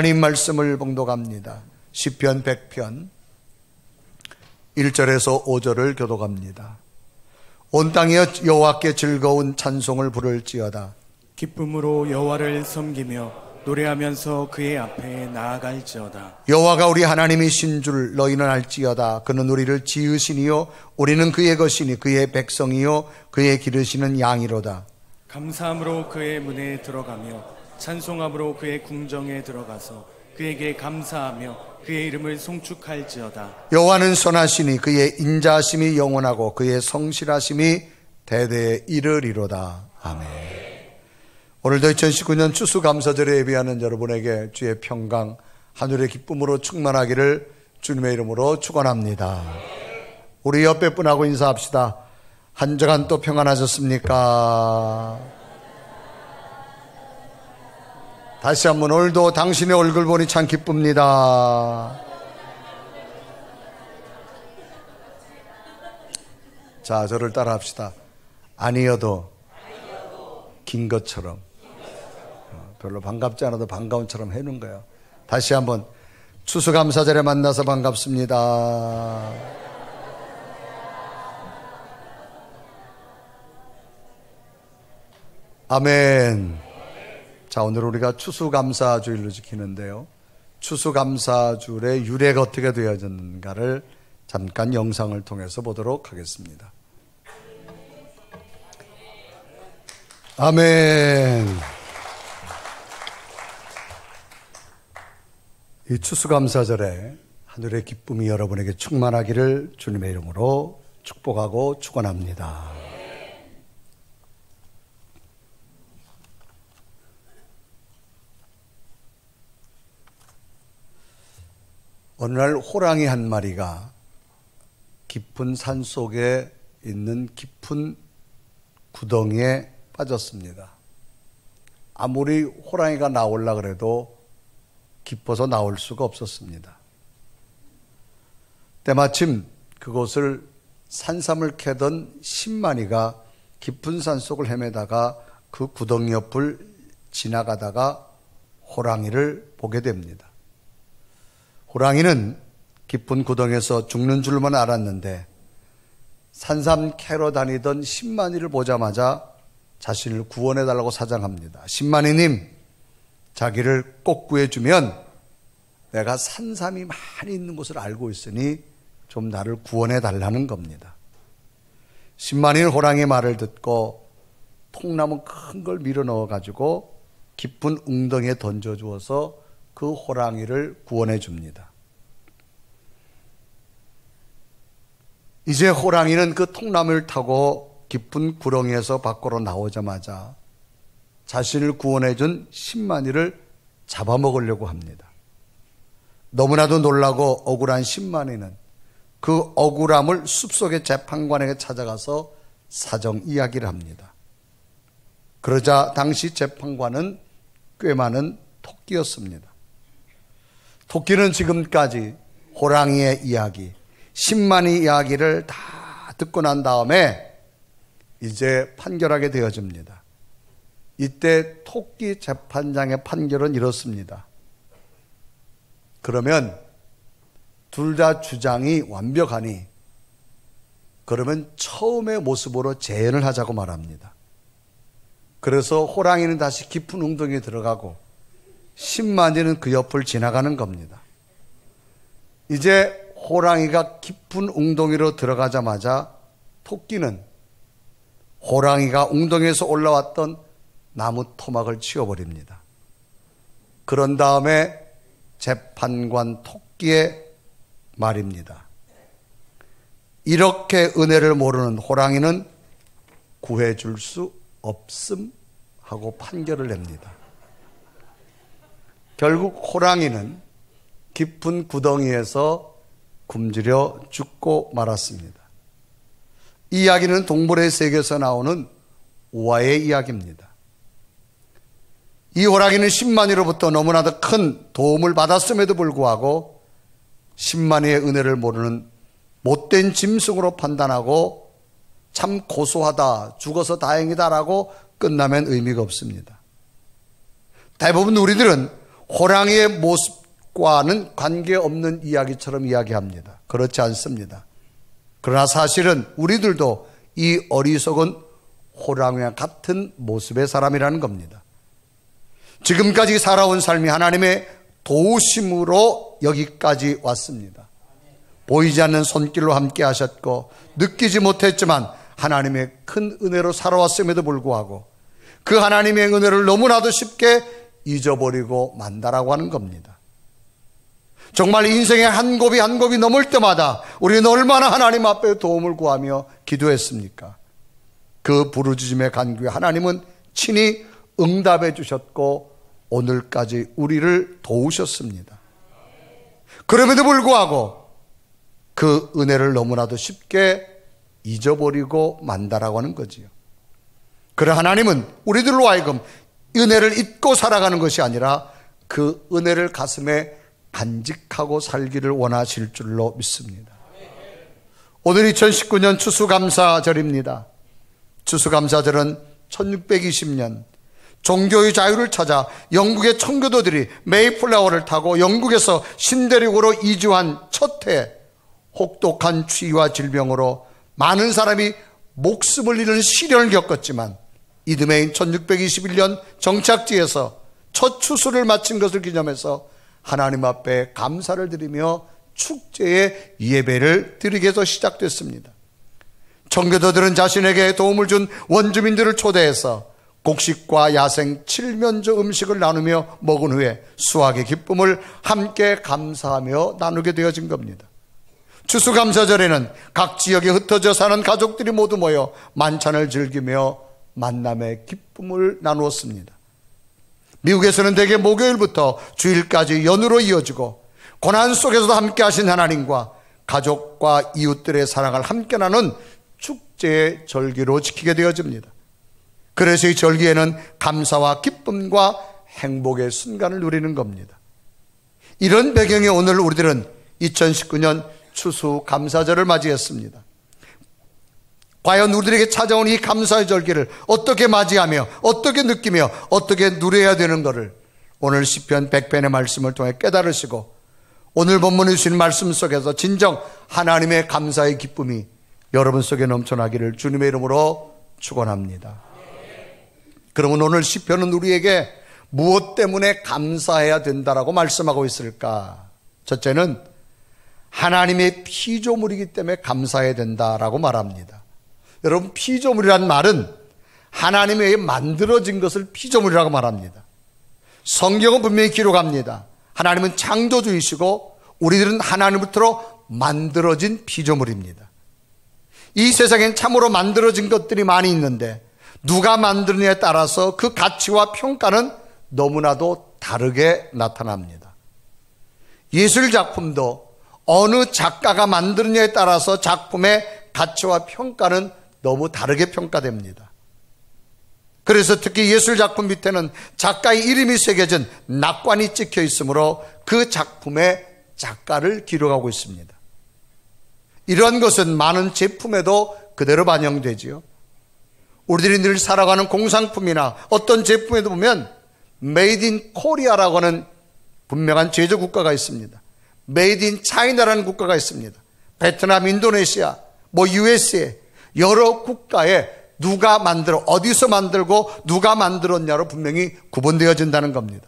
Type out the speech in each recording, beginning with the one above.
하나님 말씀을 봉독합니다. 시편 100편 1절에서 5절을 교독합니다. 온 땅이여 여호와께 즐거운 찬송을 부를지어다. 기쁨으로 여호와를 섬기며 노래하면서 그의 앞에 나아갈지어다. 여호와가 우리 하나님이신 줄 너희는 알지어다. 그는 우리를 지으시니요 우리는 그의 것이니 그의 백성이요 그의 기르시는 양이로다. 감사함으로 그의 문에 들어가며 찬송함으로 그의 궁정에 들어가서 그에게 감사하며 그의 이름을 송축할지어다. 여호와는 선하시니 그의 인자하심이 영원하고 그의 성실하심이 대대에 이르리로다. 아멘. 오늘도 2019년 추수감사절에 예비하는 여러분에게 주의 평강, 하늘의 기쁨으로 충만하기를 주님의 이름으로 축원합니다. 우리 옆에 분하고 인사합시다. 한 주간 또 평안하셨습니까? 다시 한번 오늘도 당신의 얼굴 보니 참 기쁩니다. 자, 저를 따라 합시다. 아니어도 긴 것처럼. 별로 반갑지 않아도 반가운처럼 해놓은 거예요. 다시 한번 추수감사절에 만나서 반갑습니다. 아멘. 자, 오늘 우리가 추수감사주일로 지키는데요. 추수감사주일의 유래가 어떻게 되어졌는가를 잠깐 영상을 통해서 보도록 하겠습니다. 아멘. 이 추수감사절에 하늘의 기쁨이 여러분에게 충만하기를 주님의 이름으로 축복하고 축원합니다. 어느 날 호랑이 한 마리가 깊은 산 속에 있는 깊은 구덩이에 빠졌습니다. 아무리 호랑이가 나오려고 해도 깊어서 나올 수가 없었습니다. 때마침 그곳을 산삼을 캐던 신만이가 깊은 산속을 헤매다가 그 구덩이 옆을 지나가다가 호랑이를 보게 됩니다. 호랑이는 깊은 구덩이에서 죽는 줄만 알았는데 산삼 캐러 다니던 신만이를 보자마자 자신을 구원해달라고 사장합니다. 신만이님, 자기를 꼭 구해주면 내가 산삼이 많이 있는 곳을 알고 있으니 좀 나를 구원해달라는 겁니다. 신만이는 호랑이의 말을 듣고 통나무 큰 걸 밀어 넣어가지고 깊은 웅덩이에 던져주어서 그 호랑이를 구원해 줍니다. 이제 호랑이는 그 통나무를 타고 깊은 구렁이에서 밖으로 나오자마자 자신을 구원해 준 신만이를 잡아먹으려고 합니다. 너무나도 놀라고 억울한 신만이는 그 억울함을 숲속의 재판관에게 찾아가서 사정 이야기를 합니다. 그러자 당시 재판관은 꽤 많은 토끼였습니다. 토끼는 지금까지 호랑이의 이야기, 신만이 이야기를 다 듣고 난 다음에 이제 판결하게 되어집니다. 이때 토끼 재판장의 판결은 이렇습니다. 그러면 둘 다 주장이 완벽하니 그러면 처음의 모습으로 재연을 하자고 말합니다. 그래서 호랑이는 다시 깊은 웅덩이에 들어가고 신만이는 그 옆을 지나가는 겁니다. 이제 호랑이가 깊은 웅덩이로 들어가자마자 토끼는 호랑이가 웅덩이에서 올라왔던 나무 토막을 치워버립니다. 그런 다음에 재판관 토끼의 말입니다. 이렇게 은혜를 모르는 호랑이는 구해줄 수 없음 하고 판결을 냅니다. 결국 호랑이는 깊은 구덩이에서 굶주려 죽고 말았습니다. 이 이야기는 동물의 세계에서 나오는 우화의 이야기입니다. 이 호랑이는 신만이로부터 너무나도 큰 도움을 받았음에도 불구하고 신만이의 은혜를 모르는 못된 짐승으로 판단하고 참 고소하다, 죽어서 다행이다라고 끝나면 의미가 없습니다. 대부분 우리들은 호랑이의 모습과는 관계없는 이야기처럼 이야기합니다. 그렇지 않습니다. 그러나 사실은 우리들도 이 어리석은 호랑이와 같은 모습의 사람이라는 겁니다. 지금까지 살아온 삶이 하나님의 도우심으로 여기까지 왔습니다. 보이지 않는 손길로 함께 하셨고 느끼지 못했지만 하나님의 큰 은혜로 살아왔음에도 불구하고 그 하나님의 은혜를 너무나도 쉽게 잊어버리고 만다라고 하는 겁니다. 정말 인생의 한 곱이 한 곱이 넘을 때마다 우리는 얼마나 하나님 앞에 도움을 구하며 기도했습니까? 그 부르짖음의 간구에 하나님은 친히 응답해 주셨고 오늘까지 우리를 도우셨습니다. 그럼에도 불구하고 그 은혜를 너무나도 쉽게 잊어버리고 만다라고 하는 거지요. 그래 하나님은 우리들로 하여금 은혜를 잊고 살아가는 것이 아니라 그 은혜를 가슴에 간직하고 살기를 원하실 줄로 믿습니다. 오늘 2019년 추수감사절입니다. 추수감사절은 1620년 종교의 자유를 찾아 영국의 청교도들이 메이플라워를 타고 영국에서 신대륙으로 이주한 첫 해 혹독한 추위와 질병으로 많은 사람이 목숨을 잃는 시련을 겪었지만 이듬해인 1621년 정착지에서 첫 추수를 마친 것을 기념해서 하나님 앞에 감사를 드리며 축제의 예배를 드리게 해서 시작됐습니다. 청교도들은 자신에게 도움을 준 원주민들을 초대해서 곡식과 야생 칠면조 음식을 나누며 먹은 후에 수확의 기쁨을 함께 감사하며 나누게 되어진 겁니다. 추수감사절에는 각 지역에 흩어져 사는 가족들이 모두 모여 만찬을 즐기며 만남의 기쁨을 나누었습니다. 미국에서는 대개 목요일부터 주일까지 연휴로 이어지고 고난 속에서도 함께 하신 하나님과 가족과 이웃들의 사랑을 함께 나눈 축제의 절기로 지키게 되어집니다. 그래서 이 절기에는 감사와 기쁨과 행복의 순간을 누리는 겁니다. 이런 배경에 오늘 우리들은 2019년 추수감사절을 맞이했습니다. 과연 우리들에게 찾아온 이 감사의 절기를 어떻게 맞이하며 어떻게 느끼며 어떻게 누려야 되는 것을 오늘 시편 100편의 말씀을 통해 깨달으시고 오늘 본문에 주신 말씀 속에서 진정 하나님의 감사의 기쁨이 여러분 속에 넘쳐나기를 주님의 이름으로 축원합니다. 그러면 오늘 시편은 우리에게 무엇 때문에 감사해야 된다라고 말씀하고 있을까? 첫째는 하나님의 피조물이기 때문에 감사해야 된다라고 말합니다. 여러분, 피조물이란 말은 하나님에 의해 만들어진 것을 피조물이라고 말합니다. 성경은 분명히 기록합니다. 하나님은 창조주이시고 우리들은 하나님부터 만들어진 피조물입니다. 이 세상엔 참으로 만들어진 것들이 많이 있는데 누가 만드느냐에 따라서 그 가치와 평가는 너무나도 다르게 나타납니다. 예술작품도 어느 작가가 만드느냐에 따라서 작품의 가치와 평가는 너무 다르게 평가됩니다. 그래서 특히 예술작품 밑에는 작가의 이름이 새겨진 낙관이 찍혀 있으므로 그 작품의 작가를 기록하고 있습니다. 이런 것은 많은 제품에도 그대로 반영되지요. 우리들이 늘 살아가는 공산품이나 어떤 제품에도 보면 메이드 인 코리아라고 하는 분명한 제조 국가가 있습니다. 메이드 인 차이나라는 국가가 있습니다. 베트남, 인도네시아, USA 여러 국가에 누가 만들어 어디서 만들고 누가 만들었냐로 분명히 구분되어진다는 겁니다.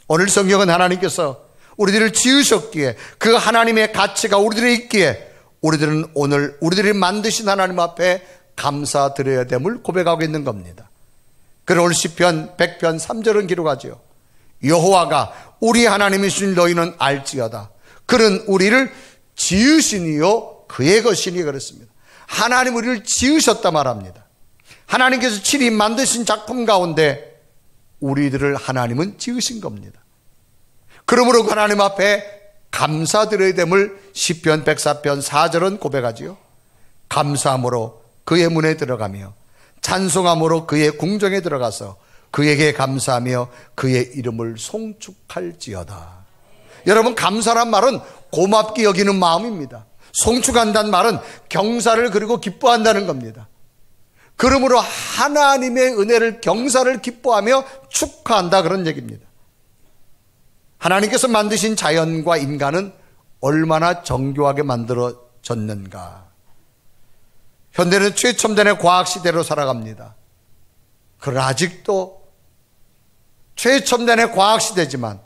오늘 성경은 하나님께서 우리들을 지으셨기에 그 하나님의 가치가 우리들에 있기에 우리들은 오늘 우리들이 만드신 하나님 앞에 감사드려야 됨을 고백하고 있는 겁니다. 그래서 오늘 시편 100편 3절은 기록하죠. 여호와가 우리 하나님이신 너희는 알지어다. 그는 우리를 지으시니요 그의 것이니 그랬습니다. 하나님 우리를 지으셨다 말합니다. 하나님께서 친히 만드신 작품 가운데 우리들을 하나님은 지으신 겁니다. 그러므로 하나님 앞에 감사드려야 됨을 시편 104편 4절은 고백하지요. 감사함으로 그의 문에 들어가며 찬송함으로 그의 궁정에 들어가서 그에게 감사하며 그의 이름을 송축할지어다. 여러분, 감사란 말은 고맙게 여기는 마음입니다. 송축한다는 말은 경사를 그리고 기뻐한다는 겁니다. 그러므로 하나님의 은혜를 경사를 기뻐하며 축하한다 그런 얘기입니다. 하나님께서 만드신 자연과 인간은 얼마나 정교하게 만들어졌는가. 현대는 최첨단의 과학시대로 살아갑니다. 그러나 아직도 최첨단의 과학시대지만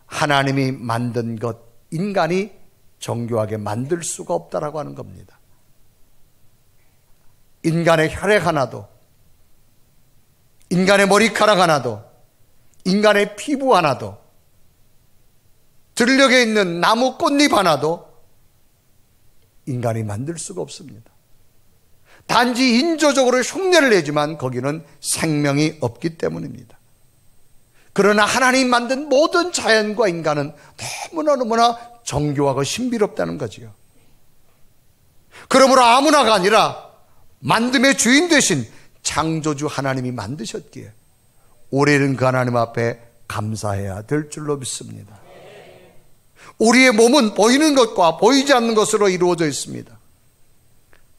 하나님이 만든 것, 인간이 정교하게 만들 수가 없다라고 하는 겁니다. 인간의 혈액 하나도, 인간의 머리카락 하나도, 인간의 피부 하나도, 들녘에 있는 나무 꽃잎 하나도 인간이 만들 수가 없습니다. 단지 인조적으로 흉내를 내지만 거기는 생명이 없기 때문입니다. 그러나 하나님 만든 모든 자연과 인간은 너무나 정교하고 신비롭다는 거지요. 그러므로 아무나가 아니라 만듦의 주인 되신 창조주 하나님이 만드셨기에 올해는 그 하나님 앞에 감사해야 될 줄로 믿습니다. 우리의 몸은 보이는 것과 보이지 않는 것으로 이루어져 있습니다.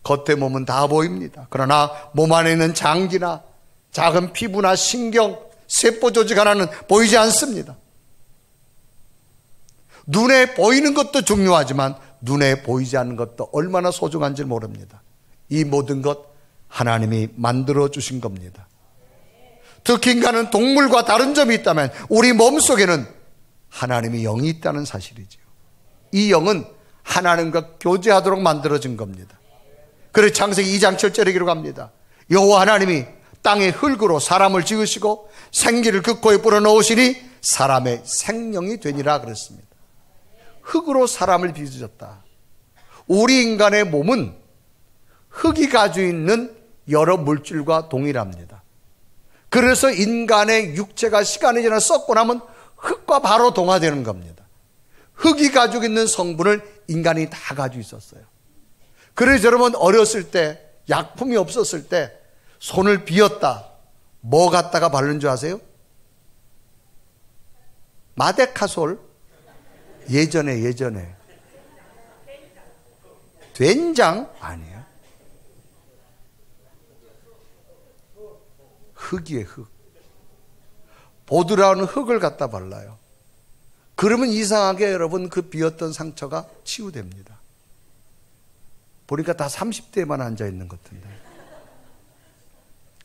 겉의 몸은 다 보입니다. 그러나 몸 안에 있는 장기나 작은 피부나 신경, 세포 조직 하나는 보이지 않습니다. 눈에 보이는 것도 중요하지만 눈에 보이지 않는 것도 얼마나 소중한지 모릅니다. 이 모든 것 하나님이 만들어 주신 겁니다. 특히 인간은 동물과 다른 점이 있다면 우리 몸속에는 하나님의 영이 있다는 사실이지요. 이 영은 하나님과 교제하도록 만들어진 겁니다. 그래서 창세기 2장 7절에 기록합니다. 여호와 하나님이 땅의 흙으로 사람을 지으시고 생기를 그 코에 불어넣으시니 사람의 생명이 되니라 그랬습니다. 흙으로 사람을 빚으셨다. 우리 인간의 몸은 흙이 가지고 있는 여러 물질과 동일합니다. 그래서 인간의 육체가 시간이 지나 썩고 나면 흙과 바로 동화되는 겁니다. 흙이 가지고 있는 성분을 인간이 다 가지고 있었어요. 그래서 여러분 어렸을 때 약품이 없었을 때 손을 비었다. 뭐 갖다가 바른 줄 아세요? 마데카솔? 예전에 된장? 아니에요. 흙이에요. 흙. 보드라는 흙을 갖다 발라요. 그러면 이상하게 여러분 그 비었던 상처가 치유됩니다. 보니까 다 30대에만 앉아있는 것 같은데.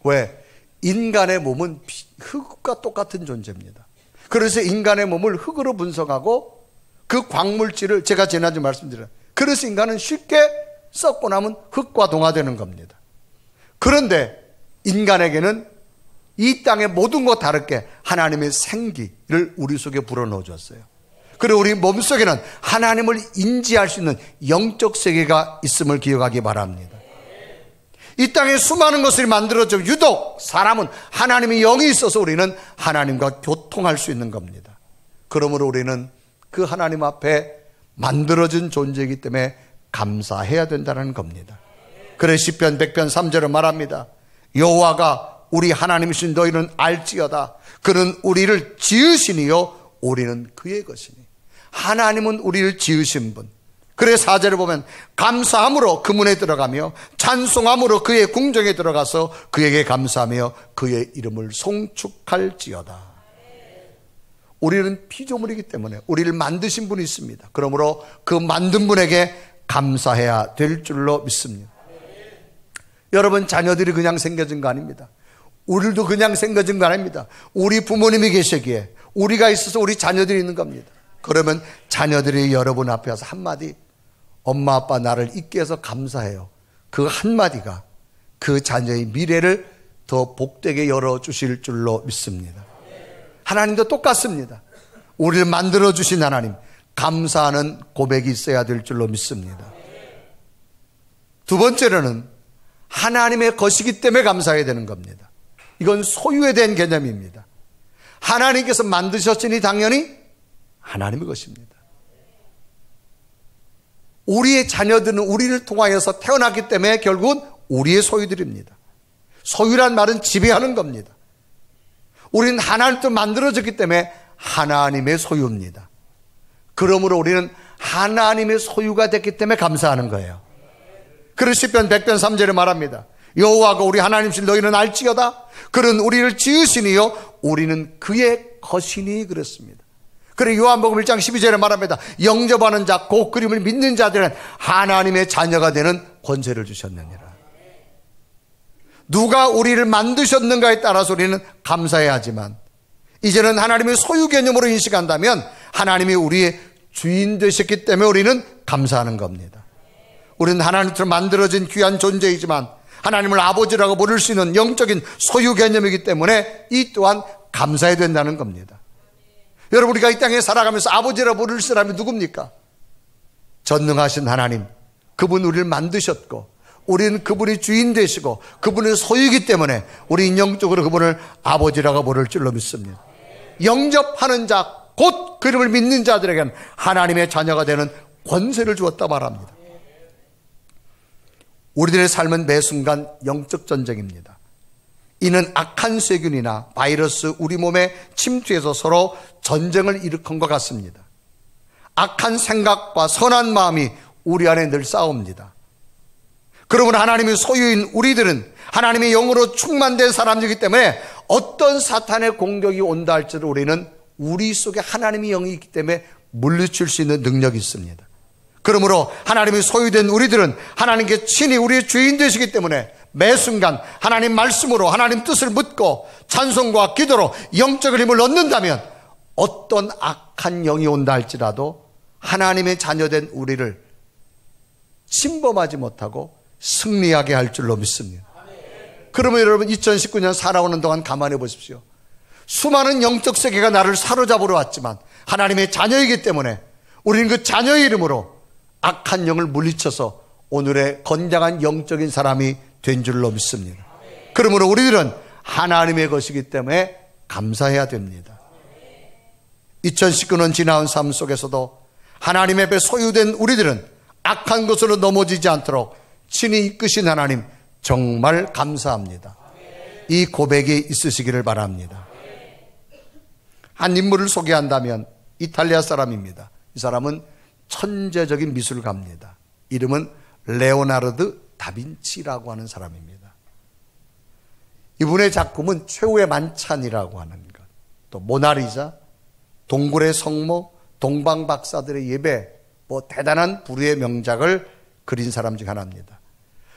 왜? 인간의 몸은 흙과 똑같은 존재입니다. 그래서 인간의 몸을 흙으로 분석하고 그 광물질을 제가 지난주에 말씀드려요. 그래서 인간은 쉽게 썩고 나면 흙과 동화되는 겁니다. 그런데 인간에게는 이 땅의 모든 것 다르게 하나님의 생기를 우리 속에 불어넣어 줬어요. 그리고 우리 몸속에는 하나님을 인지할 수 있는 영적 세계가 있음을 기억하기 바랍니다. 이 땅에 수많은 것을 만들어져 유독 사람은 하나님의 영이 있어서 우리는 하나님과 교통할 수 있는 겁니다. 그러므로 우리는 그 하나님 앞에 만들어진 존재이기 때문에 감사해야 된다는 겁니다. 그래서 시편 100편 3절을 말합니다. 여호와가 우리 하나님이신 너희는 알지어다. 그는 우리를 지으시니요 우리는 그의 것이니. 하나님은 우리를 지으신 분. 그래서 4절을 보면 감사함으로 그 문에 들어가며 찬송함으로 그의 궁정에 들어가서 그에게 감사하며 그의 이름을 송축할지어다. 우리는 피조물이기 때문에 우리를 만드신 분이 있습니다. 그러므로 그 만든 분에게 감사해야 될 줄로 믿습니다. 여러분 자녀들이 그냥 생겨진 거 아닙니다. 우리도 그냥 생겨진 거 아닙니다. 우리 부모님이 계시기에 우리가 있어서 우리 자녀들이 있는 겁니다. 그러면 자녀들이 여러분 앞에 와서 한마디 엄마 아빠 나를 있게 해서 감사해요. 그 한마디가 그 자녀의 미래를 더 복되게 열어주실 줄로 믿습니다. 하나님도 똑같습니다. 우리를 만들어주신 하나님 감사하는 고백이 있어야 될 줄로 믿습니다. 두 번째로는 하나님의 것이기 때문에 감사해야 되는 겁니다. 이건 소유에 대한 개념입니다. 하나님께서 만드셨으니 당연히 하나님의 것입니다. 우리의 자녀들은 우리를 통하여서 태어났기 때문에 결국은 우리의 소유들입니다. 소유란 말은 지배하는 겁니다. 우리는 하나님도 만들어졌기 때문에 하나님의 소유입니다. 그러므로 우리는 하나님의 소유가 됐기 때문에 감사하는 거예요. 그래서 시편 100편 3절에 말합니다. 여호와가 우리 하나님이신 너희는 알지어다. 그는 우리를 지으시니요 우리는 그의 것이니 그랬습니다. 그래 요한복음 1장 12절에 말합니다. 영접하는 자, 곧 그림을 믿는 자들은 하나님의 자녀가 되는 권세를 주셨느니라. 누가 우리를 만드셨는가에 따라서 우리는 감사해야 하지만, 이제는 하나님의 소유 개념으로 인식한다면 하나님이 우리의 주인 되셨기 때문에 우리는 감사하는 겁니다. 우리는 하나님으로 만들어진 귀한 존재이지만 하나님을 아버지라고 부를 수 있는 영적인 소유 개념이기 때문에 이 또한 감사해야 된다는 겁니다. 여러분, 우리가 이 땅에 살아가면서 아버지라고 부를 사람이 누굽니까? 전능하신 하나님, 그분 우리를 만드셨고 우리는 그분이 주인 되시고 그분의 소유이기 때문에 우리 영적으로 그분을 아버지라고 부를 줄로 믿습니다. 영접하는 자, 곧 그름을 믿는 자들에게는 하나님의 자녀가 되는 권세를 주었다 말합니다. 우리들의 삶은 매 순간 영적 전쟁입니다. 이는 악한 세균이나 바이러스 우리 몸에 침투해서 서로 전쟁을 일으킨 것 같습니다. 악한 생각과 선한 마음이 우리 안에 늘 싸웁니다. 그러므로 하나님의 소유인 우리들은 하나님의 영으로 충만된 사람이기 때문에 어떤 사탄의 공격이 온다 할지라도 우리는 우리 속에 하나님의 영이 있기 때문에 물리칠 수 있는 능력이 있습니다. 그러므로 하나님의 소유된 우리들은 하나님께 친히 우리의 주인 되시기 때문에 매 순간 하나님 말씀으로 하나님 뜻을 묻고 찬송과 기도로 영적인 힘을 얻는다면 어떤 악한 영이 온다 할지라도 하나님의 자녀된 우리를 침범하지 못하고 승리하게 할 줄로 믿습니다. 그러면 여러분 2019년 살아오는 동안 가만히 보십시오. 수많은 영적 세계가 나를 사로잡으러 왔지만 하나님의 자녀이기 때문에 우리는 그 자녀의 이름으로 악한 영을 물리쳐서 오늘의 건강한 영적인 사람이 된 줄로 믿습니다. 그러므로 우리들은 하나님의 것이기 때문에 감사해야 됩니다. 2019년 지나온 삶 속에서도 하나님 앞에 소유된 우리들은 악한 것으로 넘어지지 않도록 친히 이끄신 하나님 정말 감사합니다. 이 고백이 있으시기를 바랍니다. 한 인물을 소개한다면 이탈리아 사람입니다. 이 사람은 천재적인 미술가입니다. 이름은 레오나르도 다빈치라고 하는 사람입니다. 이분의 작품은 최후의 만찬이라고 하는 것, 또 모나리자, 동굴의 성모, 동방박사들의 예배, 대단한 부류의 명작을 그린 사람 중 하나입니다.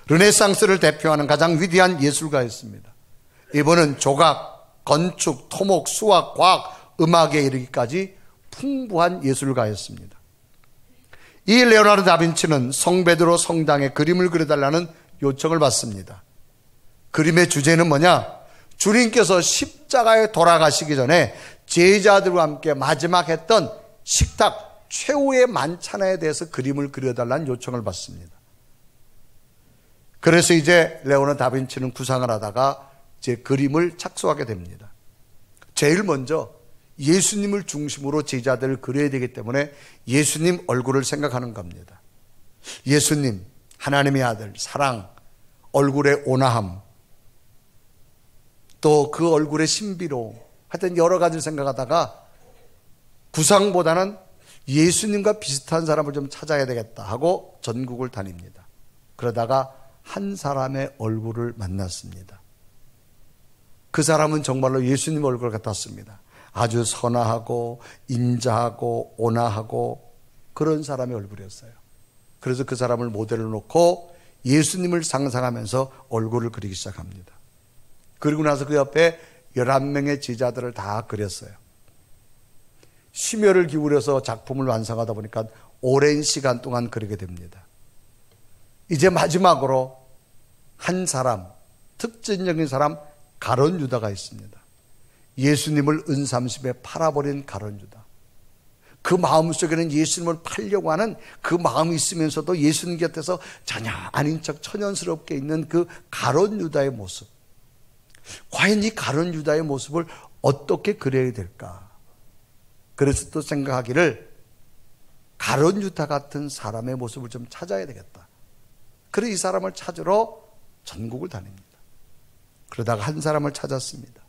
르네상스를 대표하는 가장 위대한 예술가였습니다. 이분은 조각, 건축, 토목, 수학, 과학, 음악에 이르기까지 풍부한 예술가였습니다. 이 레오나르도 다빈치는 성베드로 성당에 그림을 그려달라는 요청을 받습니다. 그림의 주제는 뭐냐? 주님께서 십자가에 돌아가시기 전에 제자들과 함께 마지막 했던 식탁 최후의 만찬에 대해서 그림을 그려달라는 요청을 받습니다. 그래서 이제 레오나르도 다빈치는 구상을 하다가 제 그림을 착수하게 됩니다. 제일 먼저 예수님을 중심으로 제자들을 그려야 되기 때문에 예수님 얼굴을 생각하는 겁니다. 예수님, 하나님의 아들, 사랑, 얼굴의 온화함, 또 그 얼굴의 신비로움, 하여튼 여러 가지를 생각하다가 구상보다는 예수님과 비슷한 사람을 좀 찾아야 되겠다 하고 전국을 다닙니다. 그러다가 한 사람의 얼굴을 만났습니다. 그 사람은 정말로 예수님 얼굴 같았습니다. 아주 선하고 인자하고 온화하고 그런 사람의 얼굴이었어요. 그래서 그 사람을 모델로 놓고 예수님을 상상하면서 얼굴을 그리기 시작합니다. 그리고 나서 그 옆에 11명의 제자들을 다 그렸어요. 심혈을 기울여서 작품을 완성하다 보니까 오랜 시간 동안 그리게 됩니다. 이제 마지막으로 한 사람, 특징적인 사람, 가룟 유다가 있습니다. 예수님을 은삼십에 팔아버린 가룟 유다. 그 마음속에는 예수님을 팔려고 하는 그 마음이 있으면서도 예수님 곁에서 전혀 아닌 척 천연스럽게 있는 그 가룟 유다의 모습. 과연 이 가룟 유다의 모습을 어떻게 그려야 될까? 그래서 또 생각하기를 가룟 유다 같은 사람의 모습을 좀 찾아야 되겠다. 그래서 이 사람을 찾으러 전국을 다닙니다. 그러다가 한 사람을 찾았습니다.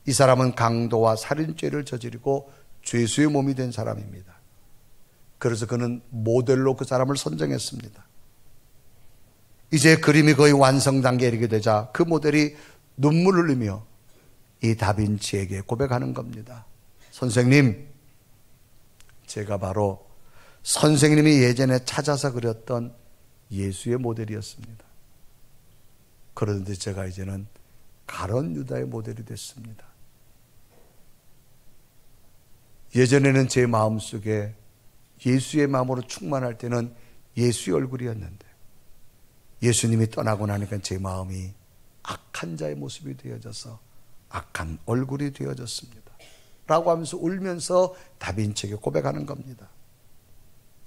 이 사람은 강도와 살인죄를 저지르고 죄수의 몸이 된 사람입니다. 그래서 그는 모델로 그 사람을 선정했습니다. 이제 그림이 거의 완성 단계에 이르게 되자 그 모델이 눈물을 흘리며 이 다빈치에게 고백하는 겁니다. 선생님, 제가 바로 선생님이 예전에 찾아서 그렸던 예수의 모델이었습니다. 그런데 제가 이제는 가룟 유다의 모델이 됐습니다. 예전에는 제 마음속에 예수의 마음으로 충만할 때는 예수의 얼굴이었는데 예수님이 떠나고 나니까 제 마음이 악한 자의 모습이 되어져서 악한 얼굴이 되어졌습니다. 라고 하면서 울면서 다빈치에게 고백하는 겁니다.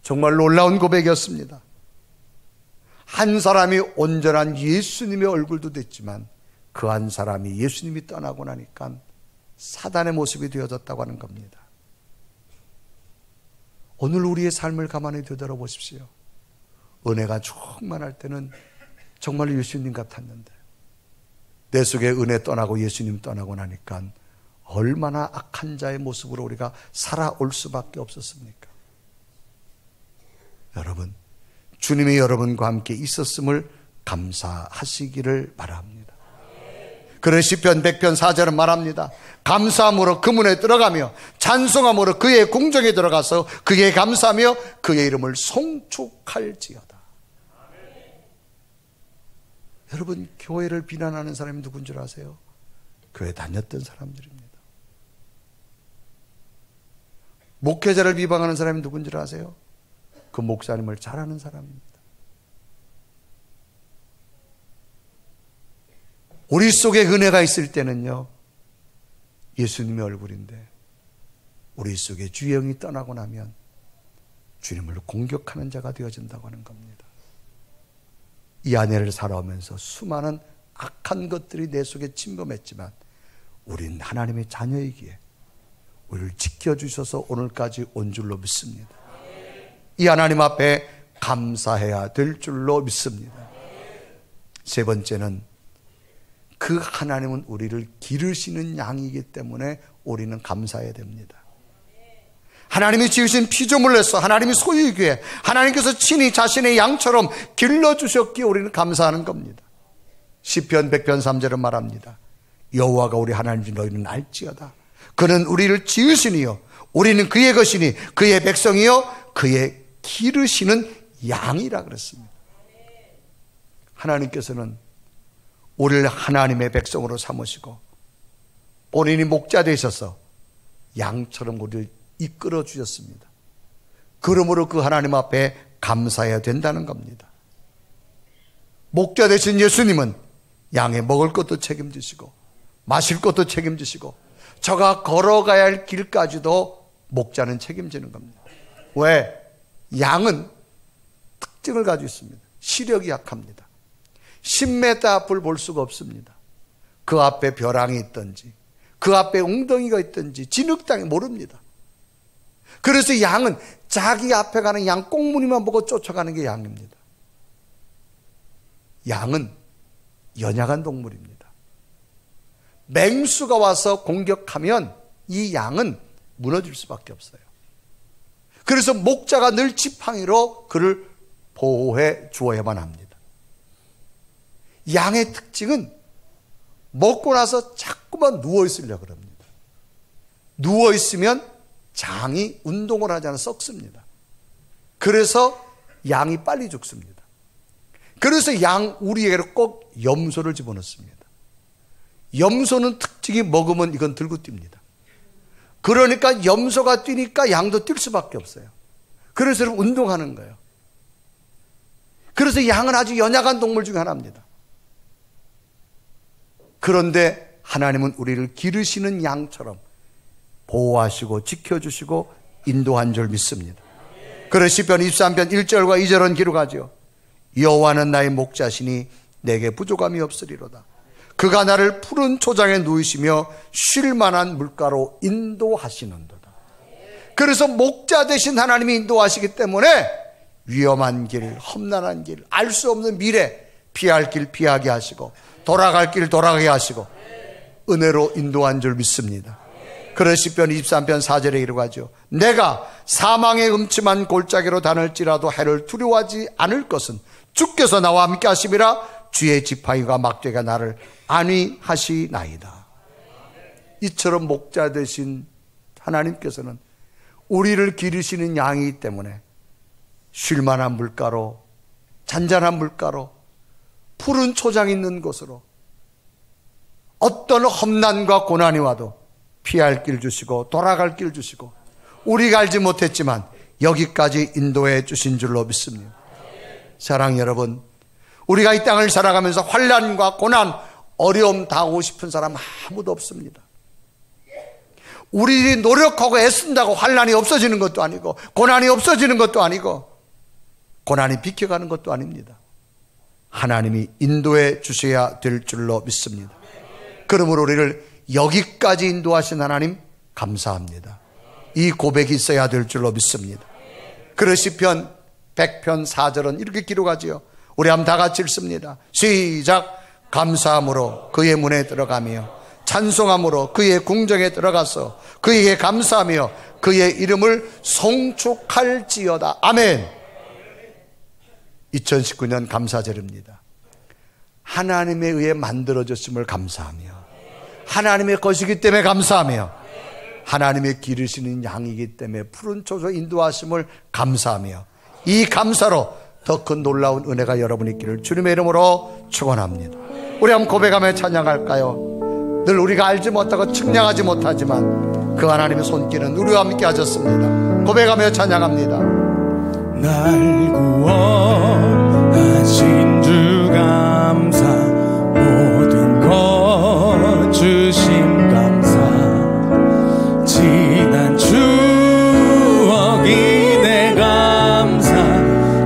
정말 놀라운 고백이었습니다. 한 사람이 온전한 예수님의 얼굴도 됐지만 그 한 사람이 예수님이 떠나고 나니까 사단의 모습이 되어졌다고 하는 겁니다. 오늘 우리의 삶을 가만히 되돌아보십시오. 은혜가 충만할 때는 정말 예수님 같았는데 내 속에 은혜 떠나고 예수님 떠나고 나니까 얼마나 악한 자의 모습으로 우리가 살아올 수밖에 없었습니까? 여러분, 주님이 여러분과 함께 있었음을 감사하시기를 바랍니다. 그런 시편 100편 4절은 말합니다. 감사함으로 그 문에 들어가며 찬송함으로 그의 궁정에 들어가서 그의 감사하며 그의 이름을 송축할지어다. 여러분, 교회를 비난하는 사람이 누군 줄 아세요? 교회 다녔던 사람들입니다. 목회자를 비방하는 사람이 누군 줄 아세요? 그 목사님을 잘 아는 사람입니다. 우리 속에 은혜가 있을 때는요, 예수님의 얼굴인데 우리 속에 주의 영이 떠나고 나면 주님을 공격하는 자가 되어진다고 하는 겁니다. 이 안에를 살아오면서 수많은 악한 것들이 내 속에 침범했지만 우린 하나님의 자녀이기에 우리를 지켜주셔서 오늘까지 온 줄로 믿습니다. 이 하나님 앞에 감사해야 될 줄로 믿습니다. 세 번째는 그 하나님은 우리를 기르시는 양이기 때문에 우리는 감사해야 됩니다. 하나님이 지으신 피조물로서 하나님이 소유이기에 하나님께서 친히 자신의 양처럼 길러주셨기에 우리는 감사하는 겁니다. 시편 100편 3절은 말합니다. 여호와가 우리 하나님인 너희는 알지어다. 그는 우리를 지으시니요 우리는 그의 것이니 그의 백성이요 그의 기르시는 양이라 그랬습니다. 하나님께서는 우리를 하나님의 백성으로 삼으시고 본인이 목자 되셔서 양처럼 우리를 이끌어 주셨습니다. 그러므로 그 하나님 앞에 감사해야 된다는 겁니다. 목자 되신 예수님은 양의 먹을 것도 책임지시고 마실 것도 책임지시고 저가 걸어가야 할 길까지도 목자는 책임지는 겁니다. 왜? 양은 특징을 가지고 있습니다. 시력이 약합니다. 10m 앞을 볼 수가 없습니다. 그 앞에 벼랑이 있든지 그 앞에 웅덩이가 있든지 진흙땅이 모릅니다. 그래서 양은 자기 앞에 가는 양 꽁무니만 보고 쫓아가는 게 양입니다. 양은 연약한 동물입니다. 맹수가 와서 공격하면 이 양은 무너질 수밖에 없어요. 그래서 목자가 늘 지팡이로 그를 보호해 주어야만 합니다. 양의 특징은 먹고 나서 자꾸만 누워있으려고 합니다. 누워있으면 장이 운동을 하지 않아 썩습니다. 그래서 양이 빨리 죽습니다. 그래서 양 우리에게로 꼭 염소를 집어넣습니다. 염소는 특징이 먹으면 이건 들고 뜁니다. 그러니까 염소가 뛰니까 양도 뛸 수밖에 없어요. 그래서 운동하는 거예요. 그래서 양은 아주 연약한 동물 중에 하나입니다. 그런데 하나님은 우리를 기르시는 양처럼 보호하시고 지켜주시고 인도한 줄 믿습니다. 그래서 시편 23편 1절과 2절은 기록하죠. 여호와는 나의 목자시니 내게 부족함이 없으리로다. 그가 나를 푸른 초장에 누이시며 쉴 만한 물가로 인도하시는도다. 그래서 목자 되신 하나님이 인도하시기 때문에 위험한 길, 험난한 길, 알 수 없는 미래, 피할 길 피하게 하시고 돌아갈 길 돌아가게 하시고 은혜로 인도한 줄 믿습니다. 그래서 시편 23편 4절에 이르가죠. 내가 사망의 음침한 골짜기로 다닐지라도 해를 두려워하지 않을 것은 주께서 나와 함께 하심이라. 주의 지팡이가 막대가 나를 안위하시나이다. 이처럼 목자 되신 하나님께서는 우리를 기르시는 양이기 때문에 쉴만한 물가로, 잔잔한 물가로, 푸른 초장 있는 곳으로, 어떤 험난과 고난이 와도 피할 길 주시고 돌아갈 길 주시고, 우리가 알지 못했지만 여기까지 인도해 주신 줄로 믿습니다. 사랑 여러분, 우리가 이 땅을 살아가면서 환난과 고난, 어려움 당하고 싶은 사람 아무도 없습니다. 우리 노력하고 애쓴다고 환난이 없어지는 것도 아니고, 고난이 없어지는 것도 아니고, 고난이 비켜가는 것도 아닙니다. 하나님이 인도해 주셔야 될 줄로 믿습니다. 그러므로 우리를 여기까지 인도하신 하나님 감사합니다. 이 고백이 있어야 될 줄로 믿습니다. 그래서 시편 100편 4절은 이렇게 기록하지요. 우리 한번 다 같이 읽습니다. 시작. 감사함으로 그의 문에 들어가며 찬송함으로 그의 궁정에 들어가서 그에게 감사하며 그의 이름을 송축할지어다. 아멘. 2019년 감사절입니다. 하나님에 의해 만들어졌음을 감사하며, 하나님의 것이기 때문에 감사하며, 하나님의 기르시는 양이기 때문에 푸른 초소 인도하심을 감사하며, 이 감사로 더 큰 놀라운 은혜가 여러분이 있기를 주님의 이름으로 축원합니다. 우리 한번 고백하며 찬양할까요? 늘 우리가 알지 못하고 측량하지 못하지만 그 하나님의 손길은 우리와 함께 하셨습니다. 고백하며 찬양합니다. 날 구원하신 주 감사, 모든 것 주심 감사, 지난 추억이 내 감사,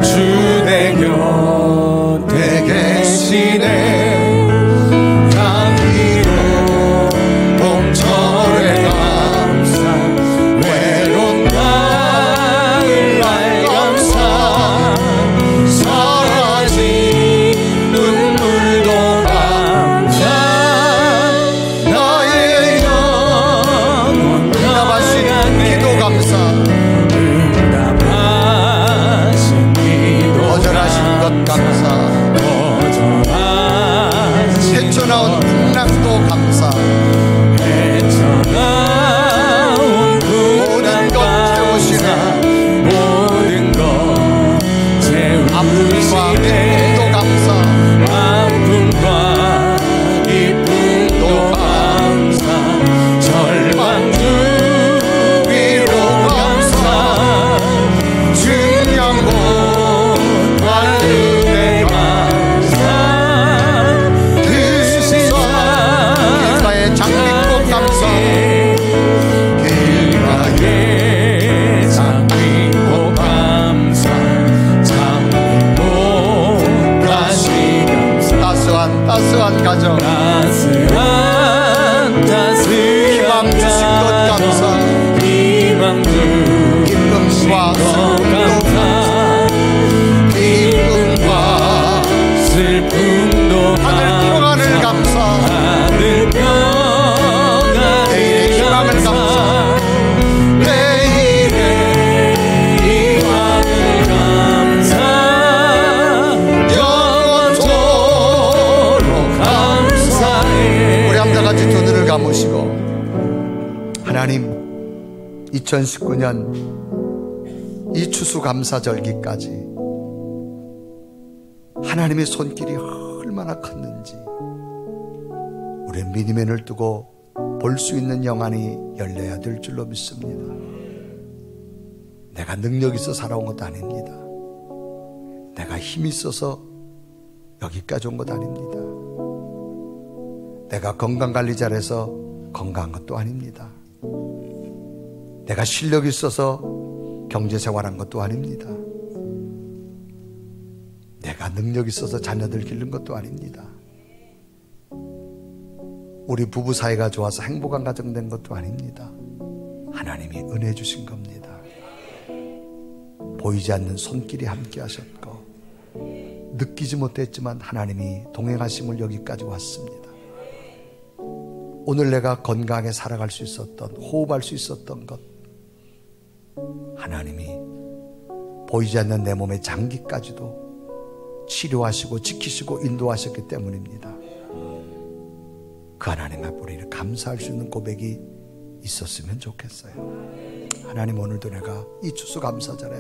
주 내 곁에 계시네. 하나님, 2019년 이 추수감사절기까지 하나님의 손길이 얼마나 컸는지 우리 믿음의 눈을 뜨고 볼 수 있는 영안이 열려야 될 줄로 믿습니다. 내가 능력이 있어 살아온 것도 아닙니다. 내가 힘이 있어서 여기까지 온 것도 아닙니다. 내가 건강관리 잘해서 건강한 것도 아닙니다. 내가 실력이 있어서 경제생활한 것도 아닙니다. 내가 능력이 있어서 자녀들 기른 것도 아닙니다. 우리 부부 사이가 좋아서 행복한 가정 된 것도 아닙니다. 하나님이 은혜 주신 겁니다. 보이지 않는 손길이 함께 하셨고 느끼지 못했지만 하나님이 동행하심을 여기까지 왔습니다. 오늘 내가 건강하게 살아갈 수 있었던, 호흡할 수 있었던 것, 하나님이 보이지 않는 내 몸의 장기까지도 치료하시고 지키시고 인도하셨기 때문입니다. 그 하나님 앞에 우리를 감사할 수 있는 고백이 있었으면 좋겠어요. 하나님, 오늘도 내가 이 추수감사절에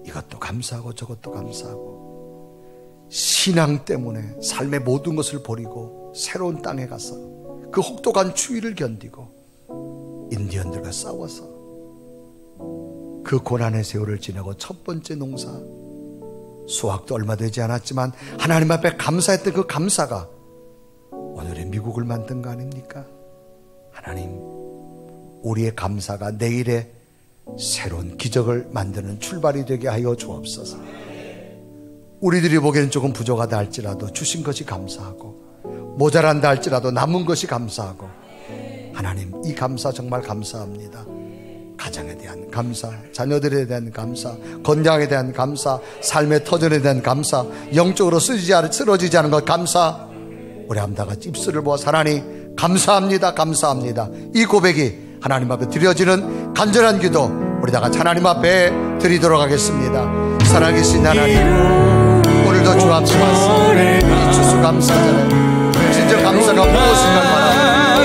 이것도 감사하고 저것도 감사하고 신앙 때문에 삶의 모든 것을 버리고 새로운 땅에 가서 그 혹독한 추위를 견디고 인디언들과 싸워서 그 고난의 세월을 지내고 첫 번째 농사, 수확도 얼마 되지 않았지만 하나님 앞에 감사했던 그 감사가 오늘의 미국을 만든 거 아닙니까? 하나님, 우리의 감사가 내일의 새로운 기적을 만드는 출발이 되게 하여 주옵소서. 우리들이 보기에는 조금 부족하다 할지라도 주신 것이 감사하고, 모자란다 할지라도 남은 것이 감사하고, 하나님, 이 감사 정말 감사합니다. 가정에 대한 감사, 자녀들에 대한 감사, 건강에 대한 감사, 삶의 터전에 대한 감사, 영적으로 쓰러지지 않은 것 감사. 우리 함 다 같이 입술을 모아 하나님 감사합니다, 감사합니다. 이 고백이 하나님 앞에 드려지는 간절한 기도, 우리 다 같이 하나님 앞에 드리도록 하겠습니다. 살아계신 하나님, 오늘도 주 앞에 와서 이 추수감사절에 진정 감사가 무엇인가 말하고,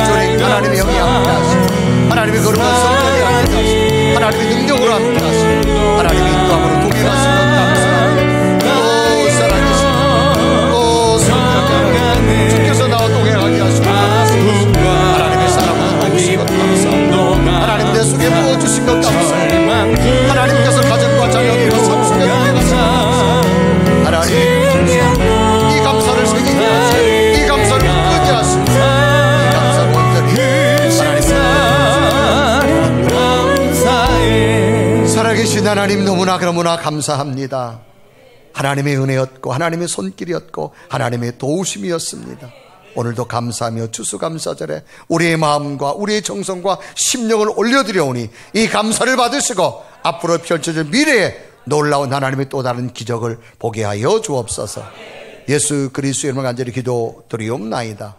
주님 하나님의 영이 함께하시고, 하나님의 거룩한 성령이 함께하시고, 하나님의 능력으로 함께하시고, 하나님의 인도함으로 동행하시는 것 감사합니다. 오 살아계신 오 성령, 주께서 나와 동행하게 하시고 하나님의 사랑을 도우신 것 감사합니다. 하나님 내 속에 부어주신 것 감사합니다. 하나님께서 가정과 자녀들과 삶 속에 동행하시는 것 감사합니다. 하나님, 이 감사를 새기게 하시고, 이 감사를 굳게 하시고, 이 감사를 온전히 살아계신 하나님, 너무나 감사합니다. 하나님의 은혜였고, 하나님의 손길이었고, 하나님의 도우심이었습니다. 오늘도 감사하며 추수감사절에 우리의 마음과 우리의 정성과 심령을 올려드려오니 이 감사를 받으시고 앞으로 펼쳐질 미래에 놀라운 하나님의 또 다른 기적을 보게 하여 주옵소서. 예수 그리스도의 이름으로 간절히 기도드리옵나이다.